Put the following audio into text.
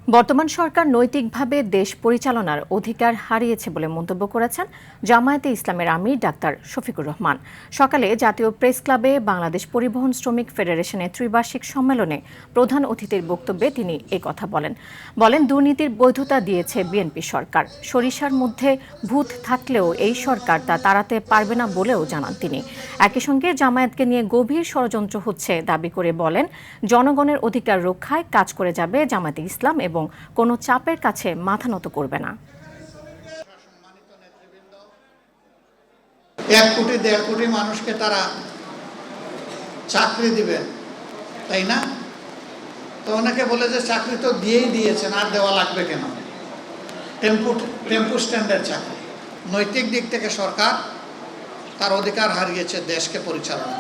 বর্তমান সরকার নৈতিকভাবে দেশ পরিচালনার অধিকার হারিয়েছে বলে মন্তব্য করেছেন জামায়াতে ইসলামের আমির ডাক্তার শফিকুর রহমান। সকালে জাতীয় প্রেস ক্লাবে বাংলাদেশ পরিবহন শ্রমিক ফেডারেশনের ত্রিবার্ষিক সম্মেলনে প্রধান অতিথির বক্তব্যে তিনি কথা বলেন দুর্নীতির বৈধতা দিয়েছে বিএনপি সরকার। সরিষার মধ্যে ভূত থাকলেও এই সরকার তা তাড়াতে পারবে না বলেও জানান তিনি। একই সঙ্গে জামায়াতকে নিয়ে গভীর ষড়যন্ত্র হচ্ছে দাবি করে বলেন, জনগণের অধিকার রক্ষায় কাজ করে যাবে জামায়াতে ইসলাম এবং কোনো চাপের কাছে মাথা নত করবে না। 1 কোটি 1.5 কোটি মানুষকে তারা চাকরি দিবেন, তাই না? তো অনেকে বলে যে চাকরি তো দিয়েই দিয়েছেন, আর দেওয়া লাগবে কেন? টেম্পু স্ট্যান্ডের চাকরি। নৈতিক দিক থেকে সরকার তার অধিকার হারিয়েছে দেশকে পরিচালনা।